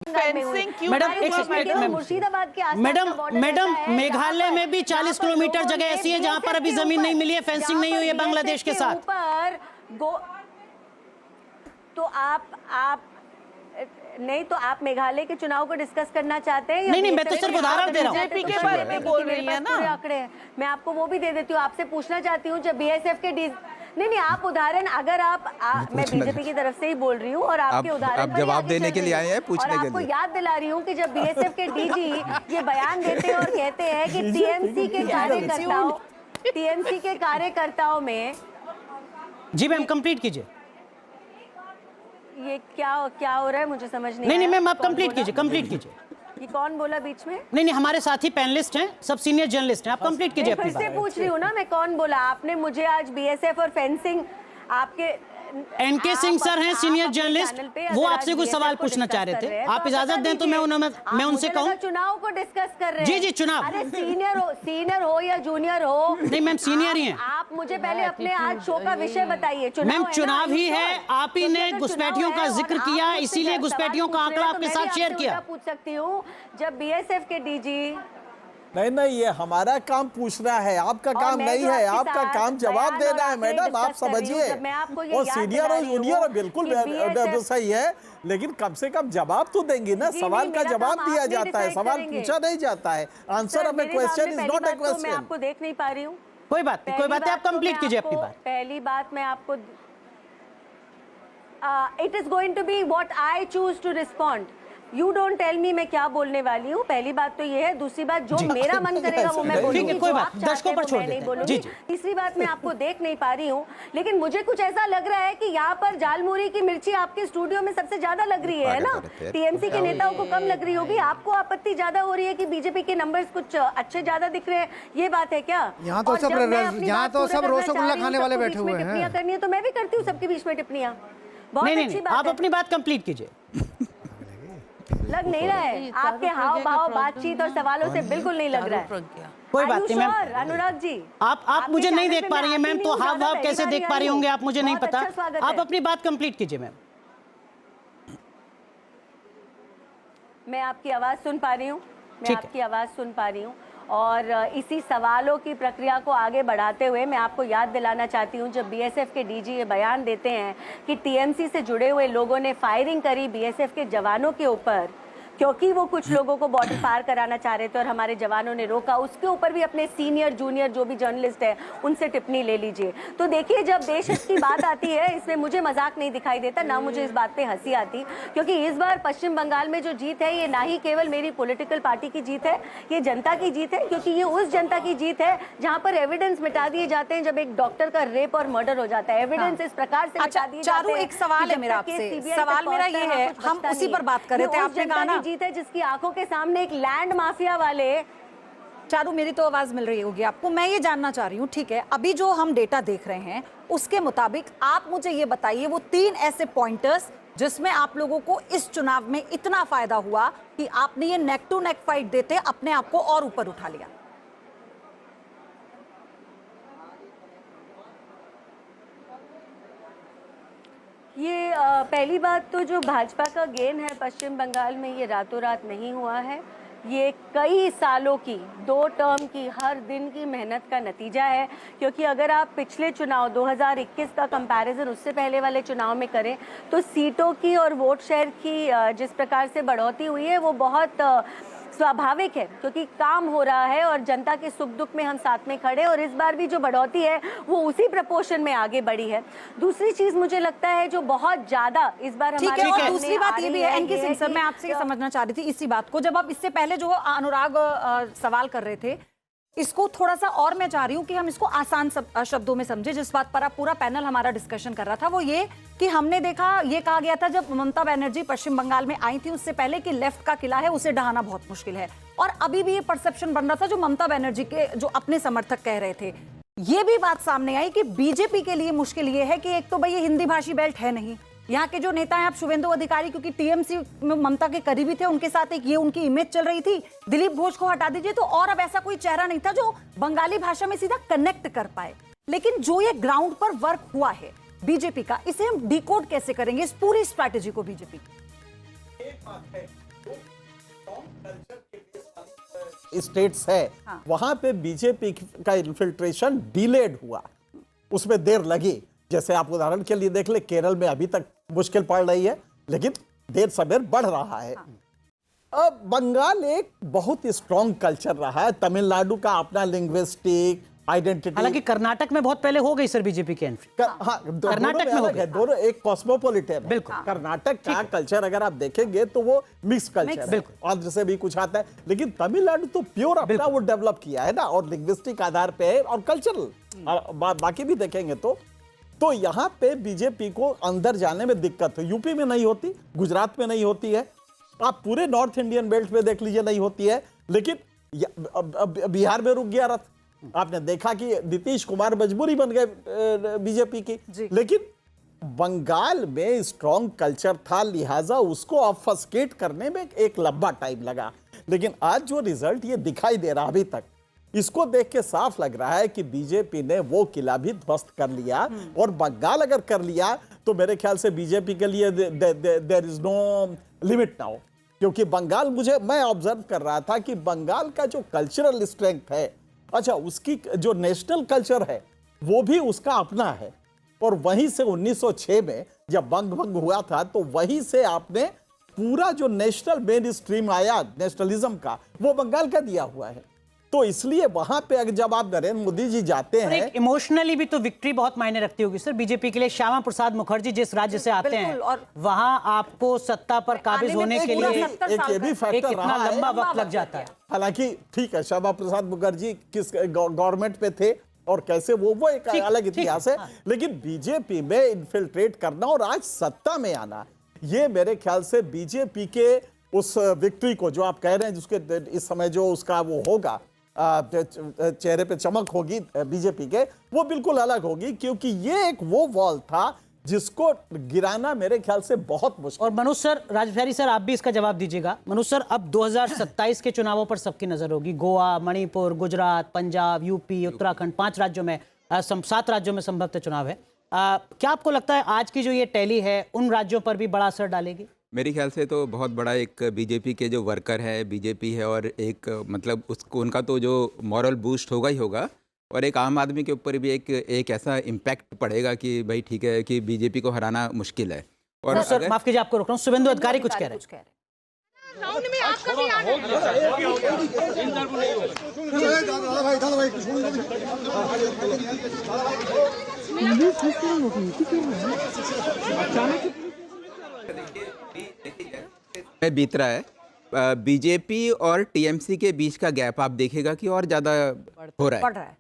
Fencing क्यों madam नहीं हुआ मैडम? मुर्शिदाबाद के आसपास मैडम का border मैडम ऐसा है, मेघालय में भी 40 किलोमीटर जगह ऐसी है जहां पर अभी जमीन नहीं मिली है, फेंसिंग नहीं हुई है बांग्लादेश के साथ। तो आप नहीं, तो आप मेघालय के चुनाव को डिस्कस करना चाहते हैं? नहीं, मैं तो सिर्फ उदाहरण दे रहा हूँ। बीजेपी के बारे में बोल रही है ना। आंकड़े हैं, मैं आपको वो भी दे देती हूँ। आपसे पूछना चाहती हूँ, जब बीएसएफ के नहीं, आप उदाहरण, अगर मैं बीजेपी की तरफ से ही बोल रही हूँ और आपके उदाहरण आप जवाब देने के लिए आए हैं, पूछने के लिए। आपको याद दिला रही हूँ कि जब बीएसएफ के डीजी ये बयान देते हैं और कहते हैं कि टीएमसी के कार्यकर्ताओं में। जी मैम, कंप्लीट कीजिए। ये क्या हो रहा है, मुझे समझ नहीं। नहीं मैम, आप कंप्लीट कीजिए। ये कौन बोला बीच में? नहीं, हमारे साथी पैनलिस्ट हैं, सब सीनियर जर्नलिस्ट हैं, आप कंप्लीट कीजिए अपनी बात। फिर से पूछ रही हूँ ना, मैं कौन बोला? आपने मुझे आज बीएसएफ और फेंसिंग, आपके एनके सिंह सर हैं सीनियर जर्नलिस्ट, वो आपसे कुछ सवाल पूछना चाह रहे थे। आप इजाजत दें तो मैं उनसे कहूं। चुनाव को डिस्कस कर रहे हैं। जी चुनाव। अरे सीनियर हो या जूनियर हो। नहीं मैम, सीनियर ही हैं। आप मुझे पहले अपने आज शो का विषय बताइए। मैम चुनाव ही है, आप ही ने घुसपैठियों का जिक्र किया, इसीलिए घुसपैठियों का आंकड़ा आपके साथ शेयर किया। पूछ सकती हूँ, जब बीएसएफ के डीजी। नहीं, ये हमारा काम पूछना है, आपका काम नहीं है। आपका काम जवाब देना है मैडम, आप समझिए। और सीनियर और जूनियर बिल्कुल सही है, लेकिन कम से कम जवाब तो देंगी ना। सवाल का जवाब दिया जाता है, सवाल पूछा नहीं जाता है। Answer of A question is not a question. मैं आपको देख नहीं पा रही हूँ। कोई बात नहीं, आप कंप्लीट कीजिए अपनी बात। पहली बात मैं आपको, it is going to be what I choose to respond. You don't tell me मैं क्या बोलने वाली हूँ। पहली बात तो ये है। दूसरी बात, जो मेरा मन करेगा वो मैं बोलूंगी। कोई बात, दर्शकों पर छोड़ देते हैं। तीसरी बात, मैं आपको देख नहीं पा रही हूँ, लेकिन मुझे कुछ ऐसा लग रहा है कि यहाँ पर झालमुरी की मिर्ची आपके स्टूडियो में सबसे ज्यादा लग रही है ना। टीएमसी के नेताओं को कम लग रही होगी, आपको आपत्ति ज्यादा हो रही है कि बीजेपी के नंबर्स कुछ अच्छे ज्यादा दिख रहे हैं। ये बात है क्या? यहाँ तो सब रसगुल्ला खाने वाले बैठे हुए हैं। टिप्पणियां करनी है तो मैं भी करती हूँ सबके बीच में टिप्पणियां। बहुत अच्छी बात, आप अपनी बात कंप्लीट कीजिए। लग नहीं रहा है, आपके हाव भाव, बातचीत और सवालों से बिल्कुल नहीं लग रहा है। कोई बात नहीं मैम। अनुराग जी, आप मुझे नहीं देख पा रही हैं मैम, तो हाव भाव कैसे देख पा रही होंगे आप, मुझे नहीं पता। आप अपनी बात कंप्लीट कीजिए मैम। मैं आपकी आवाज सुन पा रही हूँ, और इसी सवालों की प्रक्रिया को आगे बढ़ाते हुए मैं आपको याद दिलाना चाहती हूँ, जब बीएसएफ के डीजी ये बयान देते हैं कि टीएमसी से जुड़े हुए लोगों ने फायरिंग करी बीएसएफ के जवानों के ऊपर, क्योंकि वो कुछ लोगों को बॉर्डर पार कराना चाह रहे थे और हमारे जवानों ने रोका, उसके ऊपर भी अपने सीनियर जूनियर जो भी जर्नलिस्ट है उनसे टिप्पणी ले लीजिए। तो देखिए, जब देश की बात आती है, इसमें मुझे मजाक नहीं दिखाई देता, ना मुझे इस बात पे हंसी आती, क्योंकि इस बार पश्चिम बंगाल में जो जीत है, ये ना ही केवल मेरी पॉलिटिकल पार्टी की जीत है, ये जनता की जीत है, क्योंकि ये उस जनता की जीत है जहाँ पर एविडेंस मिटा दिए जाते हैं। जब एक डॉक्टर का रेप और मर्डर हो जाता है, एविडेंस इस प्रकार से मिटा दिए जाते हैं। एक सवाल है मेरा आपसे, सवाल मेरा ये है, हम उसी पर बात कर रहे थे। आपने कहा ना जीत है जिसकी आंखों के सामने एक लैंड माफिया वाले। चारू, मेरी तो आवाज मिल रही होगी आपको। मैं ये जानना चाह रही हूँ, ठीक है, अभी जो हम डेटा देख रहे हैं उसके मुताबिक आप मुझे ये बताइए, वो 3 ऐसे पॉइंटर्स जिसमें आप लोगों को इस चुनाव में इतना फायदा हुआ कि आपने ये नेक टू नेक फाइट देते अपने आप को और ऊपर उठा लिया। ये पहली बात तो जो भाजपा का गेन है पश्चिम बंगाल में, ये रातों रात नहीं हुआ है। ये कई सालों की, 2 टर्म की, हर दिन की मेहनत का नतीजा है। क्योंकि अगर आप पिछले चुनाव 2021 का कंपैरिजन उससे पहले वाले चुनाव में करें, तो सीटों की और वोट शेयर की जिस प्रकार से बढ़ोतरी हुई है वो बहुत स्वाभाविक है, क्योंकि काम हो रहा है और जनता के सुख दुख में हम साथ में खड़े, और इस बार भी जो बढ़ोतरी है वो उसी प्रपोर्शन में आगे बढ़ी है। दूसरी चीज मुझे लगता है जो बहुत ज्यादा इस बार हमारे, और दूसरी बात ये भी है एनके सिंह सर, मैं आपसे समझना चाह रही थी इसी बात को, जब आप इससे पहले जो अनुराग सवाल कर रहे थे, इसको थोड़ा सा और मैं चाह रही हूँ कि हम इसको आसान शब्दों में समझे। जिस बात पर आप पूरा पैनल हमारा डिस्कशन कर रहा था वो ये कि हमने देखा, ये कहा गया था जब ममता बनर्जी पश्चिम बंगाल में आई थी उससे पहले कि लेफ्ट का किला है उसे ढहाना बहुत मुश्किल है, और अभी भी ये परसेप्शन बन रहा था जो ममता बनर्जी के जो अपने समर्थक कह रहे थे। ये भी बात सामने आई कि बीजेपी के लिए मुश्किल ये है कि एक तो भाई ये हिंदी भाषी बेल्ट है नहीं, यहाँ के जो नेता हैं आप शुभेंदु अधिकारी, क्योंकि टीएमसी में ममता के करीबी थे, उनके साथ एक ये उनकी इमेज चल रही थी। दिलीप घोष को हटा दीजिए तो और अब ऐसा कोई चेहरा नहीं था जो बंगाली भाषा में सीधा कनेक्ट कर पाए। लेकिन जो ये ग्राउंड पर वर्क हुआ है बीजेपी का, इसे हम डिकोड कैसे करेंगे इस पूरी स्ट्रैटेजी को बीजेपी की? एक बात है स्टेट्स है वहां पे बीजेपी का इन्फिल्ट्रेशन डिलेड हुआ, उसमें देर लगी। जैसे आप उदाहरण के लिए देख ले, केरल में अभी तक मुश्किल पड़ रही है, लेकिन देर सवेर बढ़ रहा है। अब बंगाल एक बहुत स्ट्रॉन्ग कल्चर रहा है, तमिलनाडु का अपना लिंग्विस्टिक आइडेंटिटी। हालांकि कर्नाटक में बहुत पहले हो गई सर बीजेपी की एंट्री। हाँ, कर्नाटक में हो गया। दोनों एक कॉस्मोपॉलिटन है। बिल्कुल। कर्नाटक का कल्चर अगर आप देखेंगे तो वो मिक्स कल्चर है, आंध्र से भी कुछ आता है, लेकिन तमिलनाडु तो प्योर अपना वो डेवलप किया है ना, और लिंग्विस्टिक आधार पे है और कल्चरल बाकी भी देखेंगे तो यहाँ पे बीजेपी को अंदर जाने में दिक्कत है। यूपी में नहीं होती, गुजरात में नहीं होती है, आप पूरे नॉर्थ इंडियन बेल्ट में देख लीजिए नहीं होती है, लेकिन बिहार में रुक गया रथ। आपने देखा कि नीतीश कुमार मजबूरी बन गए बीजेपी की, लेकिन बंगाल में स्ट्रॉन्ग कल्चर था, लिहाजा उसको ऑब्फस्केट करने में एक लंबा टाइम लगा। लेकिन आज जो रिजल्ट ये दिखाई दे रहा अभी तक, इसको देख के साफ लग रहा है कि बीजेपी ने वो किला भी ध्वस्त कर लिया, और बंगाल अगर कर लिया तो मेरे ख्याल से बीजेपी के लिए there is no limit now. क्योंकि बंगाल, मैं ऑब्जर्व कर रहा था कि बंगाल का जो कल्चरल स्ट्रेंथ है, अच्छा उसकी जो नेशनल कल्चर है वो भी उसका अपना है, और वहीं से 1906 में जब बंग हुआ था तो वहीं से आपने पूरा जो नेशनल मेन स्ट्रीम आया नेशनलिज्म का, वो बंगाल का दिया हुआ है। तो इसलिए वहां पे अगर जब आप नरेंद्र मोदी जी जाते हैं, एक इमोशनली भी तो विक्ट्री बहुत मायने रखती होगी सर बीजेपी के लिए। श्यामा प्रसाद मुखर्जी जिस राज्य से आते हैं, और वहां आपको सत्ता पर काबिज होने के लिए एक ये भी फैक्टर इतना रहा लंबा है। वक्त लग जाता है। हालांकि ठीक है, श्यामा प्रसाद मुखर्जी किस गवर्नमेंट पे थे और कैसे, वो एक अलग इतिहास है, लेकिन बीजेपी में इन्फिल्ट्रेट करना और आज सत्ता में आना, ये मेरे ख्याल से बीजेपी के उस विक्ट्री को जो आप कह रहे हैं, जिसके इस समय जो उसका वो होगा, चेहरे पे चमक होगी बीजेपी के, वो बिल्कुल अलग होगी, क्योंकि ये एक वो वॉल था जिसको गिराना मेरे ख्याल से बहुत मुश्किल। और मनोज सर, राजबिहारी सर आप भी इसका जवाब दीजिएगा। मनोज सर, अब 2027 के चुनावों पर सबकी नजर होगी। गोवा, मणिपुर, गुजरात, पंजाब, यूपी, उत्तराखंड, 5 राज्यों में 7 राज्यों में संभवतः चुनाव है। क्या आपको लगता है आज की जो ये टैली है उन राज्यों पर भी बड़ा असर डालेगी? मेरे ख्याल से तो बहुत बड़ा एक बीजेपी के जो वर्कर है, बीजेपी है, और एक मतलब उसको उनका तो जो मॉरल बूस्ट होगा ही होगा, और एक आम आदमी के ऊपर भी एक ऐसा इम्पैक्ट पड़ेगा कि भाई ठीक है कि बीजेपी को हराना मुश्किल है। और सर माफ कीजिए, आपको रोक रहा हूँ, शुभेंदु अधिकारी कुछ कह रहे हैं। में बीत रहा है, बीजेपी और टीएमसी के बीच का गैप आप देखेगा कि और ज्यादा हो रहा है।